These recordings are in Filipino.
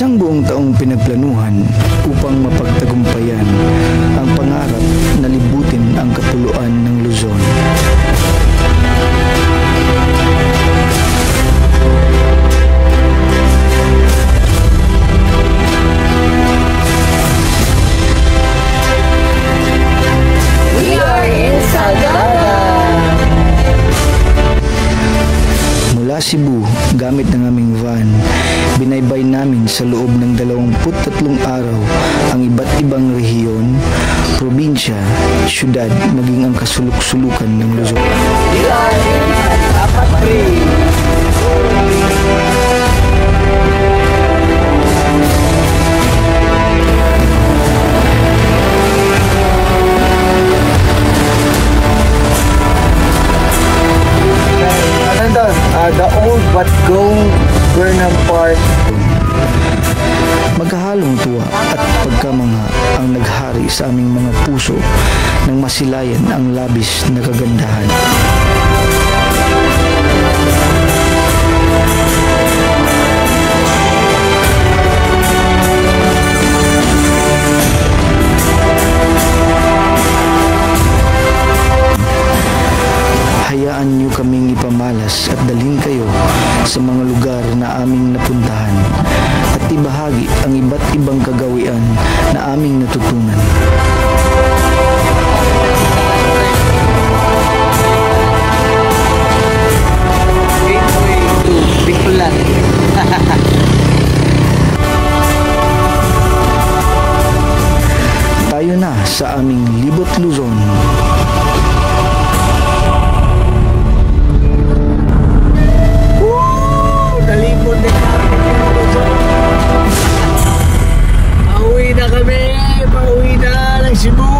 Isang buong taong pinagplanuhan upang mapagtagumpayan ang pangarap na libutin ang kapuluan ng Luzon. We are in Sagada! Mula Cebu, gamit ng aming van, binaybay namin sa loob ng 23 araw ang iba't ibang rehiyon, probinsya, syudad, maging ang kasuluk-sulukan ng Luzon. We are in Apatri! The old but gold Burnham Park. Magkahalong tuwa at pagkamangha ang naghari sa aming mga puso nang masilayan ang labis na kagandahan. Hayaan niyo kaming ipamalas at dalhin kayo sa mga lugar na aming napuntahan at ibahagi ang iba't ibang kagawian na aming natutunan. Gateway to Bicolan. Tayo na sa aming Libot Luzon. Nalipod din namin yung Luzon. Pauwi na kami. Pauwi na ng Cebu.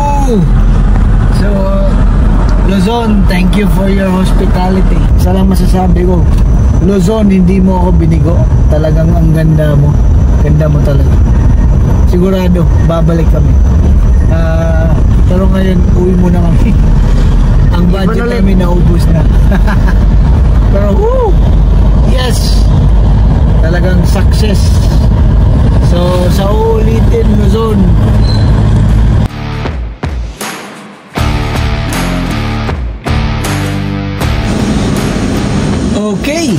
So, Luzon, thank you for your hospitality. Isa lang masasabi ko, Luzon, hindi mo ako binigo. Talagang ang ganda mo. Ganda mo talaga. Sigurado, babalik kami. Pero ngayon, uwi muna kami. Ang budget namin naubos na. Pero, woo! Yes! Talagang success. So, sa ulitin, Luzon. Okay!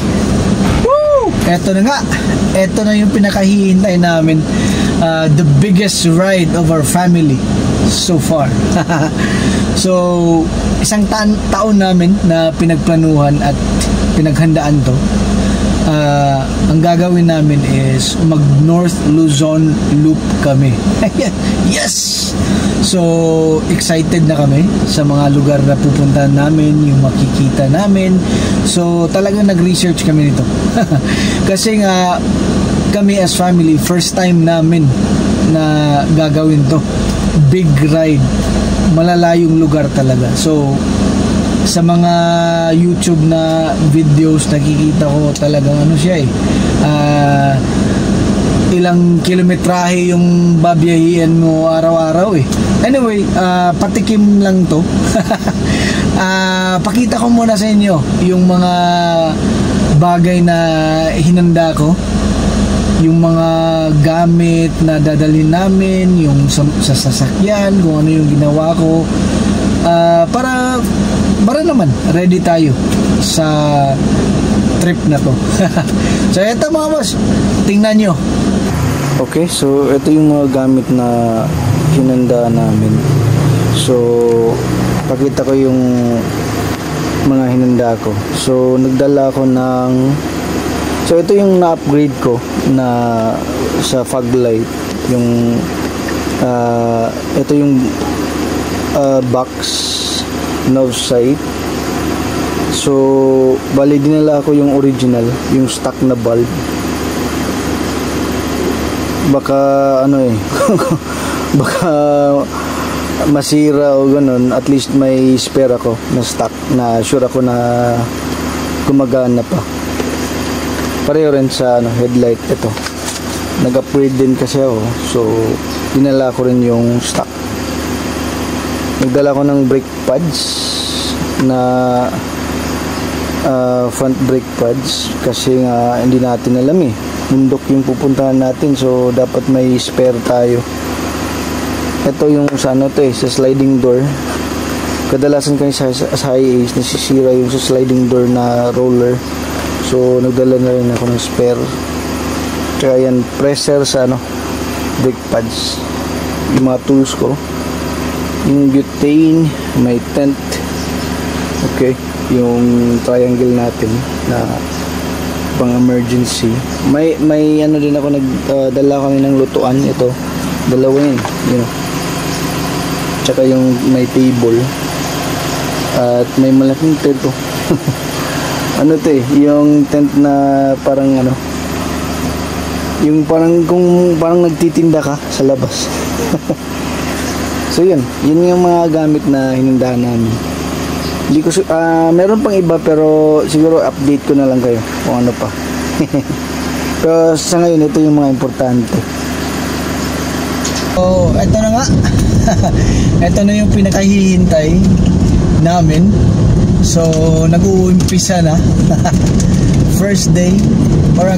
Woo! Eto na nga. Eto na yung pinakahihintay namin. The biggest ride of our family so far. So, isang taon namin na pinagplanuhan at pinaghandaan to. Ang gagawin namin is mag North Luzon Loop kami. Yes! So, excited na kami sa mga lugar na pupuntahan namin, yung makikita namin. So, talagang nag-research kami nito. Kasi nga, kami as family, first time namin na gagawin to. Big ride. Malalayong lugar talaga. So, sa mga YouTube na videos nakikita ko talagang ano siya ilang kilometrahe yung babiyahian mo araw-araw Anyway, patikim lang to. Pakita ko muna sa inyo yung mga bagay na hinanda ko, yung mga gamit na dadalhin namin, yung sa sasakyan, kung ano yung ginawa ko, para naman ready tayo sa trip na to. So eto mga boss, tingnan nyo. Okay, so ito yung mga gamit na hinanda namin. So pakita ko yung mga hinanda ko. So nagdala ako ng, so ito yung na-upgrade ko na sa fog light, yung ito yung box Nov sight. So bali dinala ako yung original, yung stock na bulb. Baka ano baka masira o ganun, at least may spare ako na stock na sure ako na gumagana pa. Pareho rin sa headlight. Ito nag-upgrade din kasi ako, so dinala ko rin yung stock. Nagdala ko ng brake pads na front brake pads kasi nga hindi natin alam bundok yung pupuntahan natin, so dapat may spare tayo. Ito yung sa ano to sa sliding door. Kadalasan kasi sa high age nasisira yung sa sliding door na roller, so nagdala na rin ako ng spare. Kaya yan, presser sa brake pads, yung mga tools ko, yung butane, may tent, okay, yung triangle natin na pang emergency. May din ako dala kami ng lutuan. Ito, dalawa yun, tsaka yung may table at may malaking tent yung tent na parang yung parang nagtitinda ka sa labas. So yun yung mga gamit na hinindahan namin. Hindi ko meron pang iba, pero siguro update ko na lang kayo kung ano pa. Pero sa ngayon, ito yung mga importante. So, ito na nga. Ito na yung pinakahihintay namin. So, nag-uumpisa na. First day, or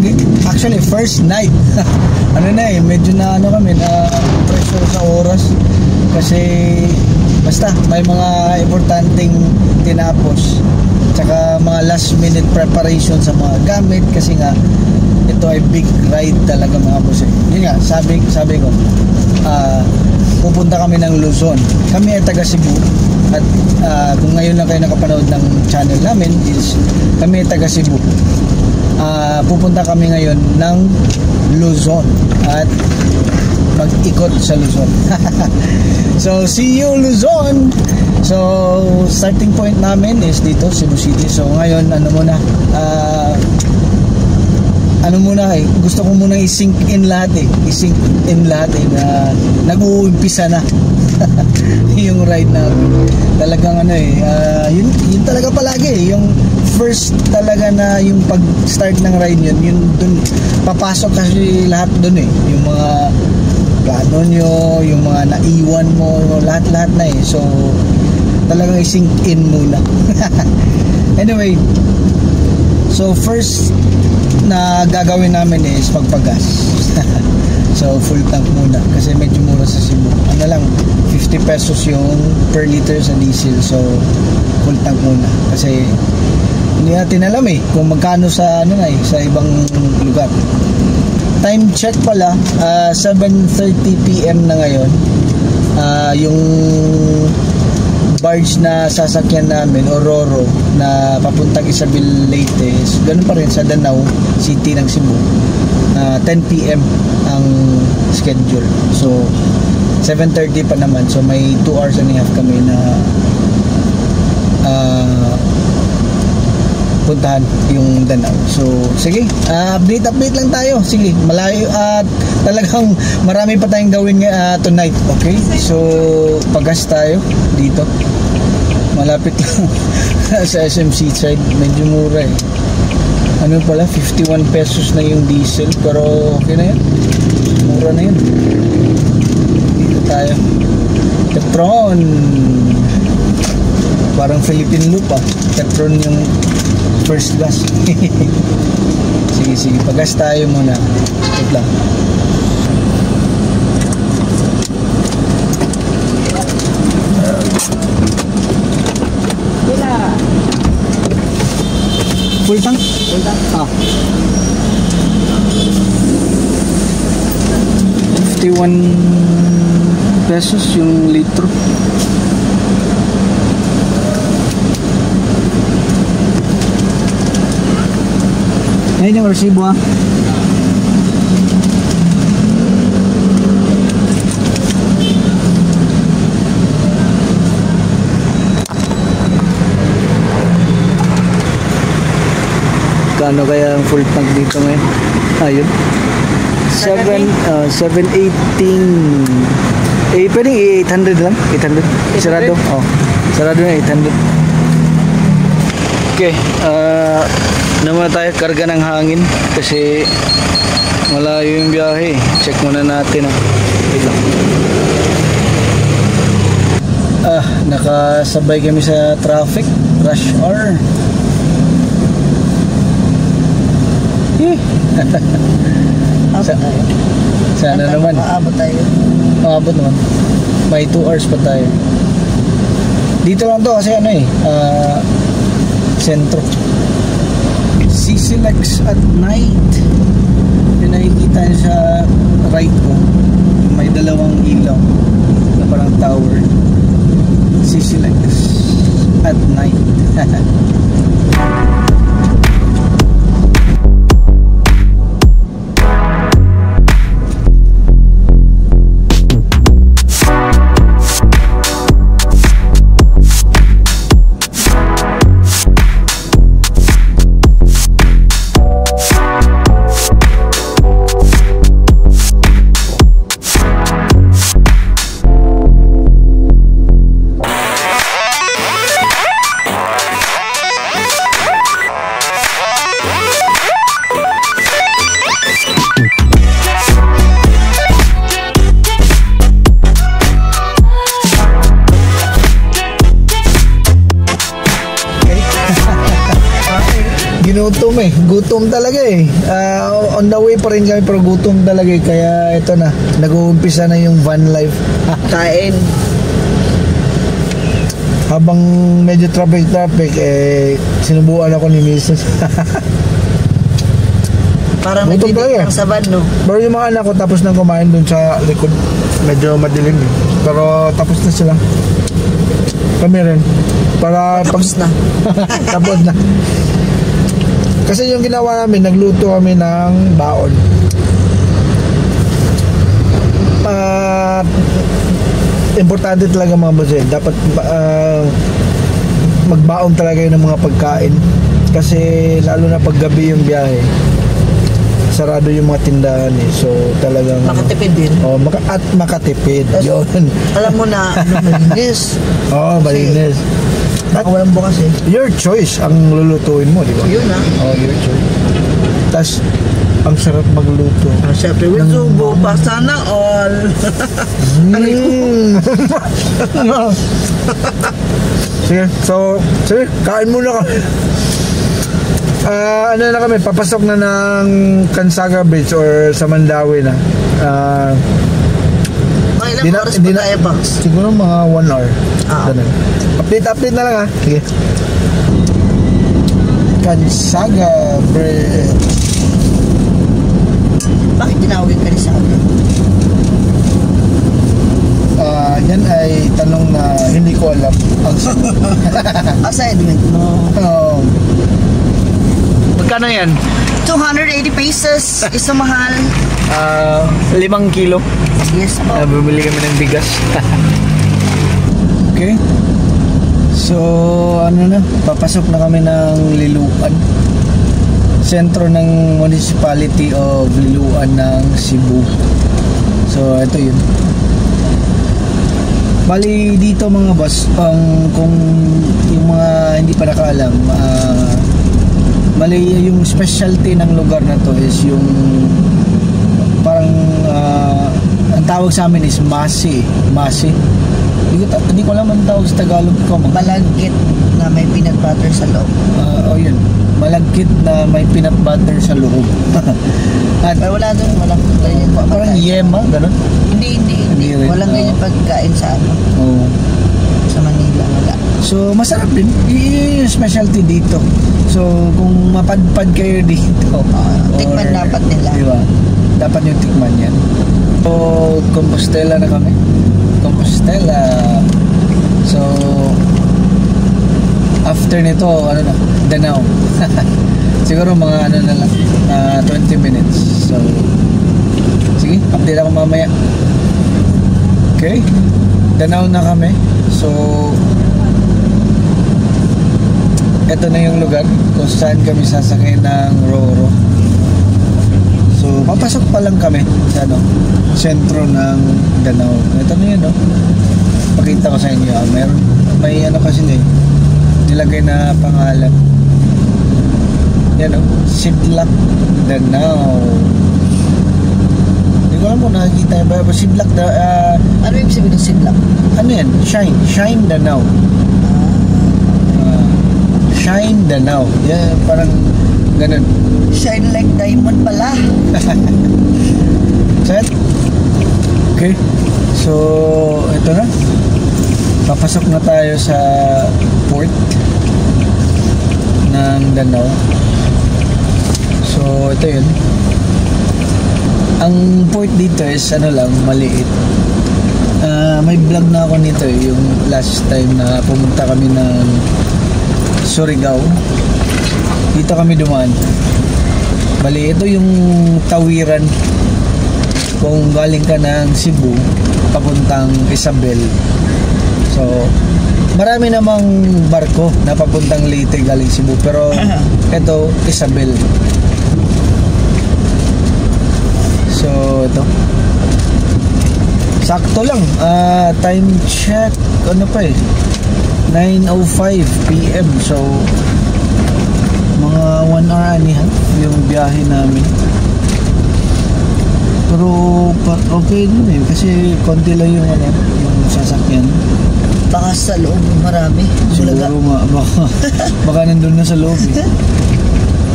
actually first night. Medyo na kami na pressure sa oras. Kasi basta may mga importanteng tinapos, tsaka mga last minute preparation sa mga gamit, kasi nga ito ay big ride talaga mga boss. Yun nga, sabi ko, pupunta kami ng Luzon. Kami ay taga Cebu, at kung ngayon lang kayo nakapanood ng channel namin, is kami ay taga Cebu. Pupunta kami ngayon ng Luzon at mag-ikot sa Luzon. So, see you Luzon! So, starting point namin is dito, Cebu City. So, ngayon, gusto ko muna i-sink in lahat na nag-uumpisa na yung ride namin. Talagang yun talaga palagi, yung first talaga na yung pag-start ng ride yun dun, papasok kasi lahat dun yung mga plano nyo, yung mga naiwan mo, lahat na so talagang i-sink in muna. Anyway, so first na gagawin namin is magpagas. So full tank muna kasi medyo mura sa Cebu. Lang 50 pesos yung per liter sa diesel, so full tank muna kasi hindi natin alam kung magkano sa sa ibang lugar. Time check pala, 7:30 PM na ngayon. Yung barge na sasakyan namin, Ororo, na papuntang Isabel Leyte, ganun pa rin sa Danao City ng Cebu. 10 PM ang schedule. So 7:30 pa naman, so may 2 hours and a half kami na puntahan yung Danao. So sige, update lang tayo. Sige, malayo at talagang marami pa tayong gawin tonight. Okay, so pagas tayo dito, malapit lang sa SMC side. Medyo mura pala, 51 pesos na yung diesel, pero okay na yan, mura na yun. Dito tayo, Petron, parang Philippine Loop Petron yung first gas. Sige, pagas tayo muna. Wait lang. Full tank? Full tank. 51 pesos yung litro. Ngayon yung resibo Kano kaya ang full tank dito ngayon? Ayun, 718. Pwedeng 800 lang. 800 sarado. Sarado na 800. Okay, naman tayo karga ng hangin kasi malayo yung biyahe. Check muna natin wait lang. Nakasabay kami sa traffic rush hour. Abot tayo. Sana naman. Maabot tayo. Maabot naman. May 2 hours pa tayo. Dito lang to kasi ano eh, sentro. CCLEX at night. Yung nakikita niyo sa right ko, may dalawang ilaw na parang tower. CCLEX at night. Ginutom eh. Gutom talaga eh. On the way pa rin kami pero gutom talaga eh. Kaya ito na. Nag-uumpisa na yung van life. Kain. Habang medyo traffic eh sinubukan ako ni Mrs. Parang Gutom talaga. nagtitik sa van, no? Pero yung mga anak ko tapos nang kumain dun sa likod. Medyo madilim eh. Pero tapos na sila. Kami rin. Para Tapos na. tapos na. Kasi yung ginawa namin, nagluto kami ng baon. Importante talaga mga boss eh. Dapat magbaon talaga yun ng mga pagkain. Kasi lalo na pag gabi yung biyahe, sarado yung mga tindahan eh. So talagang Makatipid din. at makatipid. Yun. Alam mo na, malinis. Malinis. Baka walang bukas eh. Your choice ang lulutuin mo, di ba? Yun na. Your choice. Tas ang sarap magluto. Siyempre, with subo pa. Sana all. Sige, sige, kain muna kami. Ano na kami, papasok na ng Kansaga Beach or sa Mandawi na. Mga ilang oras pa tayo, Pax? Siguro mga 1 hour. Ganun. Update na lang ha. Sige. Kansaga Beach. Bakit tinawagin ka ni Saga? Yan ay tanong na hindi ko alam. Ang Assignment mo. Magkano yan? 280 pesos. Isa mahal. 5 kilo. Yes po. Bumili kami ng bigas. Okay. So, papasok na kami ng Liloan. Sentro ng Municipality of Liloan ng Cebu. So, ito yun. Bali dito mga boss, kung yung mga hindi pa nakaalam, bali yung specialty ng lugar na to is yung parang ang tawag sa amin is masi. Hindi ko alam ang tawag sa Tagalog ko. Malagkit na may peanut butter sa loob. Yun. Malagkit na may peanut butter sa loob. At Pero wala doon, walang ganyan pa. parang yema, gano'n? Hindi. Hindi rin. Walang ganyan pagkain sa Oo. sa Manila, wala. So masarap din. Yun yung specialty dito. So kung mapadpad kayo dito, Tikman dapat nila. Diba? Dapat yung tikman yan. So Compostela na kami. Compostela. So after nito, Danao. Siguro mga na lang, 20 minutes. So sige, update ako mamaya. Okay, Danao na kami. So eto na yung lugar kung saan kami sasakay ng Roro. So papasok pa lang kami sa sentro ng Danao. Ito na yun, pakita ko sa inyo. May kasi nilagay na pangalan. Yan, Siblak Danao. Hindi ko alam kung nakikita ba Siblak Ano yung sabihin ng Siblak? ano yan? Shine Danao. Shine Danao. Yeah, parang Ganun. Shine like diamond pala. Set? Okay. So, ito na. Papasok na tayo sa port ng Danao. So, ito yun. Ang port dito is maliit. May vlog na ako nito yung last time na pumunta kami ng Surigao. Dito kami dumaan. Bali, ito yung tawiran kung galing ka ng Cebu papuntang Isabel. So, marami namang barko na papuntang Leyte galing Cebu, pero ito Isabel. So, ito. Sakto lang. Time check, 9:05 PM. So, mga 1 hour and a half yung biyahe namin. Pero, okay din kasi konti lang yung sasakyan. Baka sa loob marami. Siguro baka nandun na sa loob eh.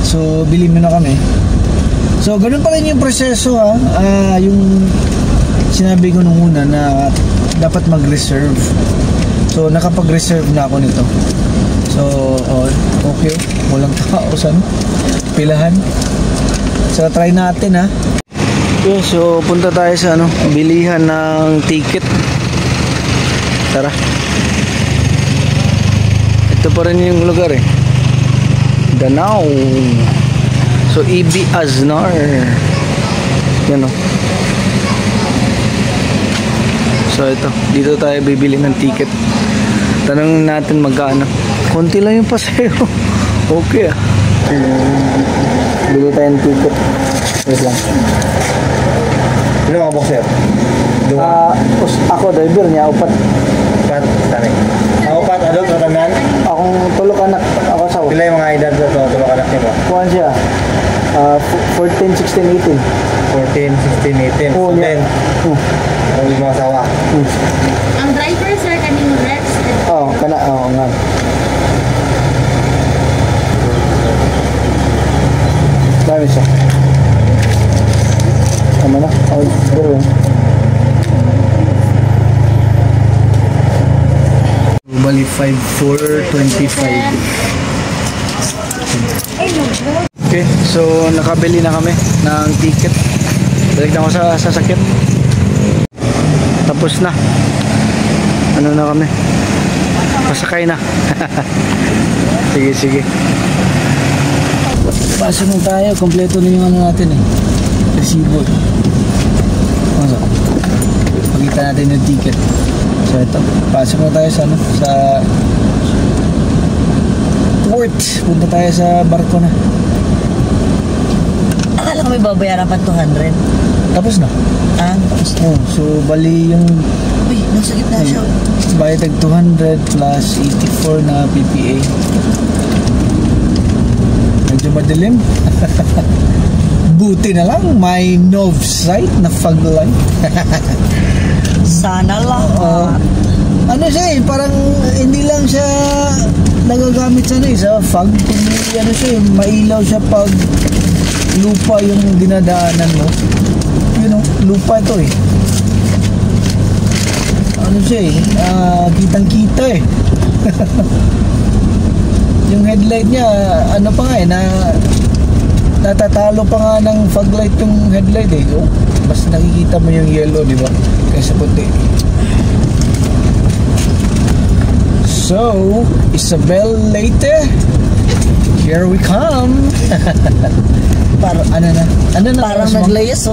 So, bili mo na kami. So, ganun pa rin yung proseso yung sinabi ko nung una na dapat mag-reserve. So, nakapag-reserve na ako nito. So, okay. Walang tao sa pilahan. So, try natin Okay, so punta tayo sa bilihan ng ticket. Tara. Ito pa rin yung lugar eh. Danao. So, EB Aznar. Yan o. So, ito. Dito tayo bibili ng ticket. Tanong natin magkano. Konti lang yung pasero. Okay Bili tayo ng ticket. Wait lang. Ano mga boxer? Ako, driver niya. Upat. Upat, tari. Upat, adult, matanan? Akong tulog anak. Ako sa Pila yung mga edad na ito, tulog anak niyo ba? kuhan siya. 14, 16, 18. 14, 16, 18. Oo, So niya. then, ang mga asawa. Ang driver, sir, kanino Rex? Oo, nga. Dami siya. Tama na. Pero yun. bali 5,425. Okay, so nakabili na kami ng ticket. Balik na ako sa sasakyan. Tapos na. Na kami. Pasakay na. Sige. Pasok na tayo, kompleto na yung natin resibo. Pagkita natin yung ticket. So ito, pasok na tayo sa port. Punta tayo sa barko na. Akala ko may babayaran pa 200. Tapos na. Tapos na. So bali yung Uy, nasa gitna siya. bayad tag 200 plus 84 na PPA. Medyo madilim. Buti na lang may Nov site na fog light. Sana lang. Ano siya parang hindi lang siya nagagamit sa fog, kundi mailaw siya pag lupa yung dinadaanan mo. Lupa ito ano siya kitang-kita yung headlight niya pa nga natatalo pa nga ng fog light yung headlight mas nakikita mo yung yellow, di ba, kaysa puti. So, Isabel Leyte, here we come. Parang Mas naglayas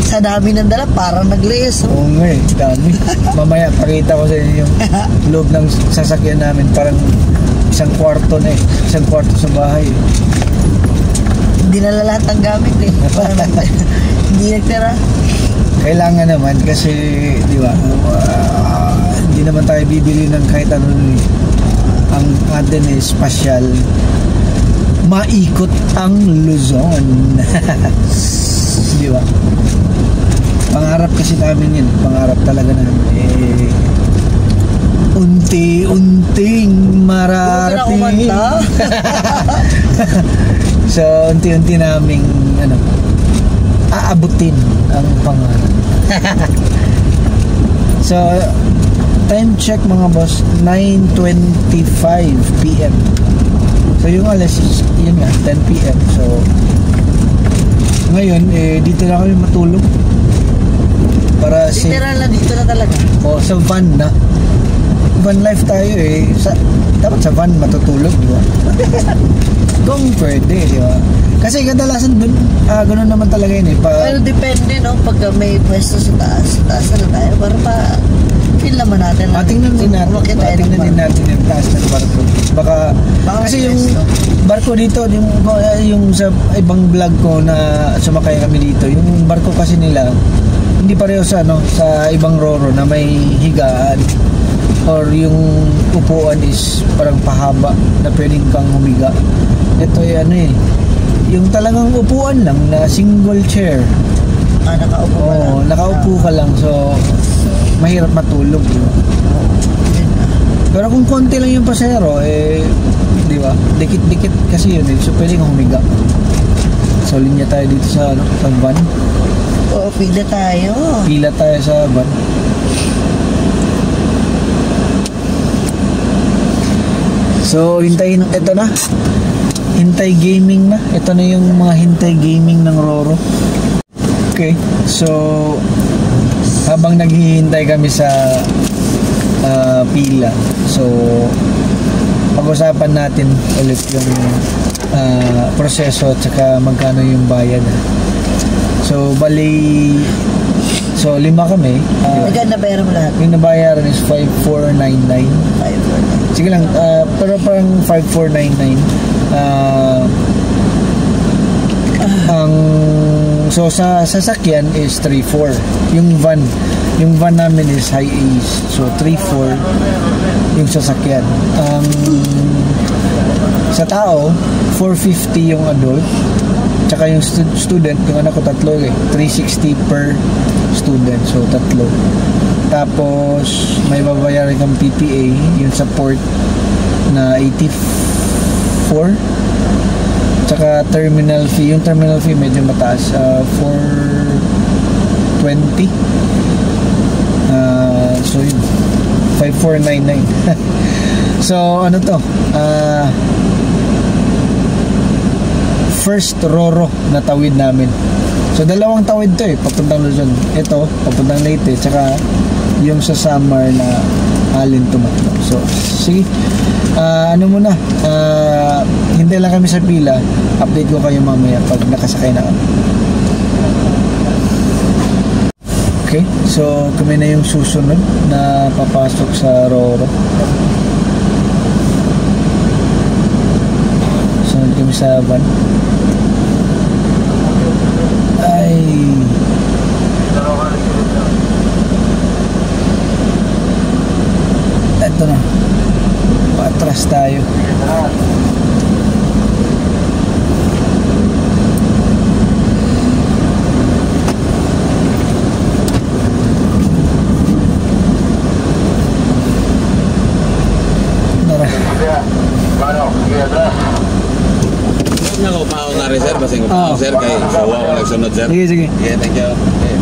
sa dami ng dala, parang naglayas Oo nga dami. Mamaya pakita ko sa inyo yung loob ng sasakyan namin. Parang isang kwarto sa bahay. Hindi na lahat ang gamit Parang hindi nagtira. Kailangan naman kasi di ba hindi naman tayo bibili ng kahit ano ang atin pasyal, maikot ang Luzon. Di ba? Pangarap kasi namin yun. Pangarap talaga namin. Unti-unting mararating. So, unti-unti naming aabutin ang pangalan. So, time check mga boss, 9:25 PM. So, yung alas, yun nga, 10 PM. So, ngayon, dito na kami matulog. Para Literal na dito na talaga. sa van na. Van life tayo dapat sa van matutulog, di ba? Kung pwede, di ba? Kasi kadalasan dun, ganoon naman talaga yun Pero depende, no? Pagka may pwesto sa taas na tayo. Para feel naman natin. Tingnan din natin. Tingnan din natin yung taas ng barko. Baka kasi yung barko dito, yung sa ibang vlog ko na sumakay kami dito, yung barko kasi nila, hindi pareho sa sa ibang roro na may higaan or yung upuan is parang pahaba na pwedeng kang humiga. Ito yung talagang upuan lang na single chair. Nakaupo ka lang. Nakaupo ka lang, so mahirap matulog, di ba? Pero kung konti lang yung pasahero, di ba? Dikit-dikit kasi yun, so pwede kang humiga. So linya tayo dito sa van. Pila tayo. Pila tayo sa van. So hintayin, ito na. Hintay gaming na. Ito na yung mga hintay gaming ng Roro. Okay, so habang naghihintay kami sa pila, so pag-usapan natin ulit yung proseso at saka magkano yung bayad. So bali, so 5 kami. Magkano nabayaran mo lahat? Yung nabayaran is 5,499. 5,499. Sige lang, pero parang 5,499. So sa sasakyan is 3,400. Yung van namin is high ace. So 3,400 yung sasakyan. Sa tao, 450 yung adult. Tsaka yung student, yung anak ko 3 360 per student. So 3. Tapos may babayaran kang PPA, yung support na 84. Tsaka terminal fee, yung terminal fee medyo mataas, 420. So yun, 5,499. So ano to, first Roro na tawid namin. So dalawang tawid to papuntang Luzon. Ito papuntang Leyte, tsaka yung sa Samar na Alin Tumatlo. So sige, hintay lang kami sa pila. Update ko kayo mamaya pag nakasakay na kami. Okay, so kami na yung susunod na papasok sa Roro. Sunod kami sa van. Ito na, paatras tayo. Nga ko pa ako na sir, basing ko pa ako sir, kay sawa ko nagsunod sir. Sige. Sige, thank you. Okay.